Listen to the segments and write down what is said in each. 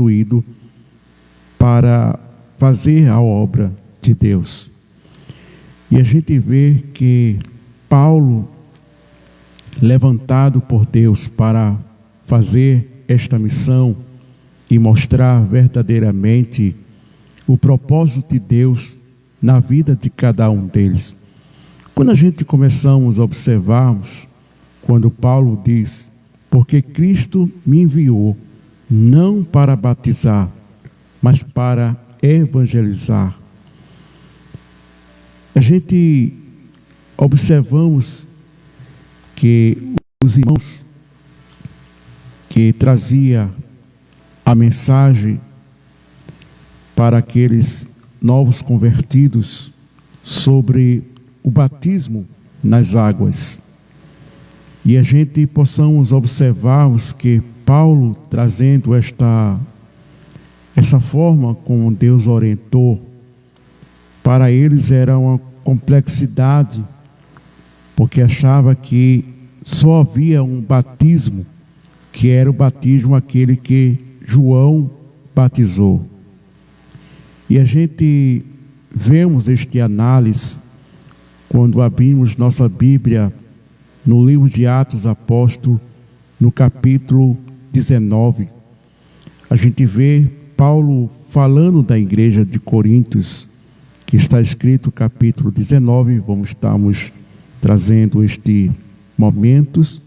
constituído para fazer a obra de Deus. E a gente vê que Paulo, levantado por Deus para fazer esta missão e mostrar verdadeiramente o propósito de Deus na vida de cada um deles. Quando a gente começamos a observarmos, quando Paulo diz, porque Cristo me enviou, não para batizar, mas para evangelizar. A gente observamos que os irmãos que trazia a mensagem para aqueles novos convertidos sobre o batismo nas águas. E a gente possamos observarmos que Paulo, trazendo essa forma como Deus orientou, para eles era uma complexidade, porque achava que só havia um batismo, que era o batismo aquele que João batizou. E a gente vemos este análise quando abrimos nossa Bíblia no livro de Atos Apóstolos, no capítulo 19. A gente vê Paulo falando da igreja de Coríntios, que está escrito capítulo 19, estamos trazendo este momentos,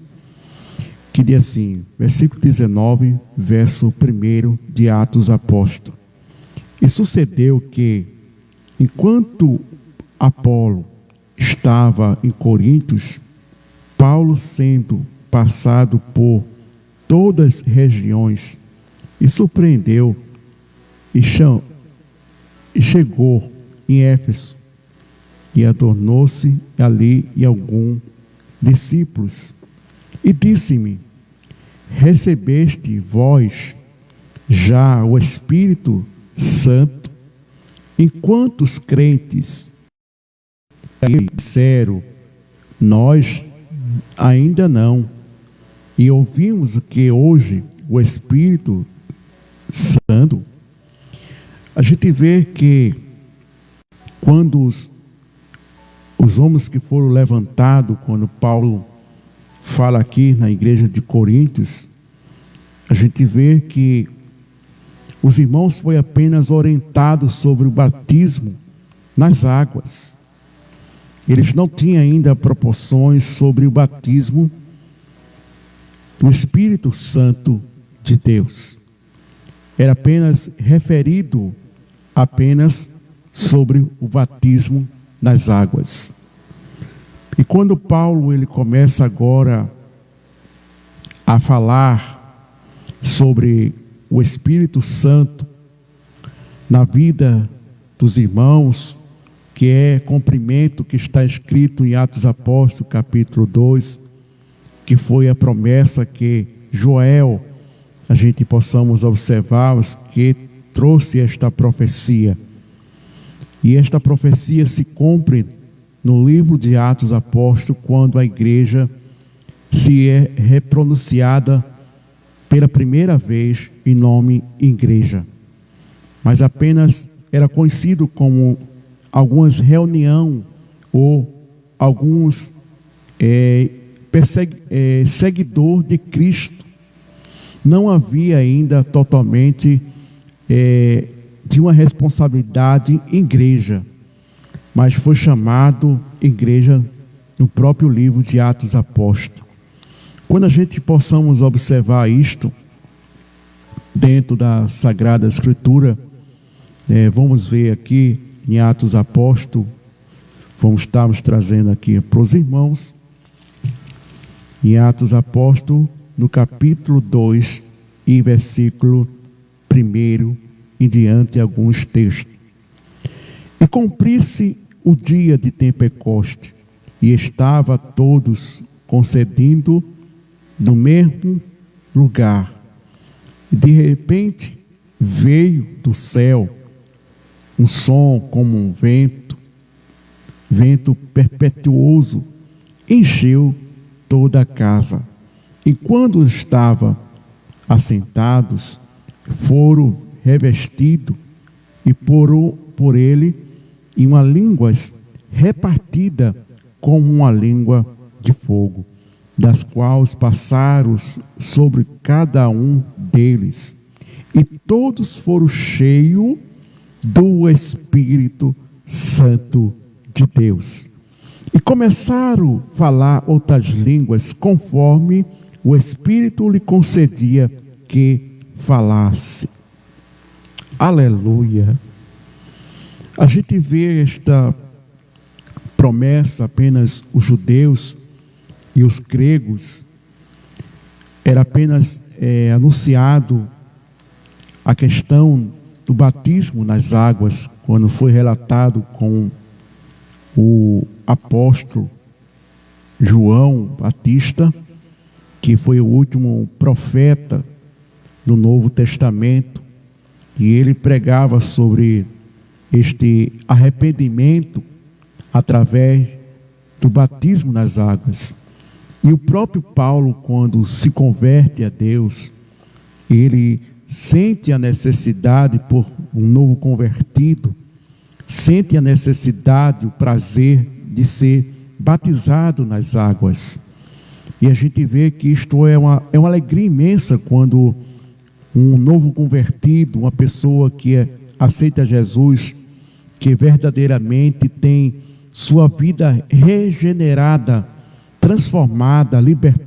que diz assim, versículo 19, verso 1 de Atos Apóstolos. E sucedeu que, enquanto Apolo estava em Coríntios, Paulo, sendo passado por todas as regiões, e surpreendeu, e chegou em Éfeso, e adornou-se ali e alguns discípulos, e disse-me, recebeste vós já o Espírito Santo, enquanto os crentes disseram, nós ainda não, e ouvimos que hoje o Espírito Santo. A gente vê que quando os homens que foram levantados, quando Paulo fala aqui na igreja de Coríntios, a gente vê que os irmãos foram apenas orientados sobre o batismo nas águas. Eles não tinham ainda proporções sobre o batismo do Espírito Santo de Deus. Era apenas referido sobre o batismo nas águas. E quando Paulo ele começa agora a falar sobre o Espírito Santo na vida dos irmãos, que é cumprimento que está escrito em Atos Apóstolos, capítulo 2, que foi a promessa que Joel, a gente possamos observar, que trouxe esta profecia. E esta profecia se cumpre no livro de Atos Apóstolos, quando a igreja se é repronunciada pela primeira vez em nome igreja. Mas apenas era conhecido como algumas reuniões ou alguns seguidor de Cristo. Não havia ainda totalmente de uma responsabilidade igreja, mas foi chamado igreja no próprio livro de Atos Apóstolos. Quando a gente possamos observar isto dentro da Sagrada Escritura, vamos ver aqui em Atos Apóstolos, estamos trazendo aqui para os irmãos, em Atos Apóstolos, no capítulo 2 e versículo 1 em diante, alguns textos. E cumpri-se o dia de Pentecoste, e estava todos concedendo no mesmo lugar. E de repente veio do céu um som como um vento perpetuoso, encheu toda a casa. E quando estavam assentados, foram revestidos e por ele em uma língua repartida como uma língua de fogo, das quais passaram sobre cada um deles, e todos foram cheios do Espírito Santo de Deus, e começaram a falar outras línguas, conforme o Espírito lhe concedia que falasse. Aleluia! A gente vê esta promessa, apenas os judeus e os gregos, era apenas anunciado a questão do batismo nas águas, quando foi relatado com o apóstolo João Batista, que foi o último profeta do Novo Testamento, e ele pregava sobre este arrependimento através do batismo nas águas. E o próprio Paulo, quando se converte a Deus, ele sente a necessidade por um novo convertido, sente a necessidade, o prazer de ser batizado nas águas. E a gente vê que isto é uma alegria imensa quando um novo convertido, uma pessoa que aceita Jesus, que verdadeiramente tem sua vida regenerada, transformada, libertada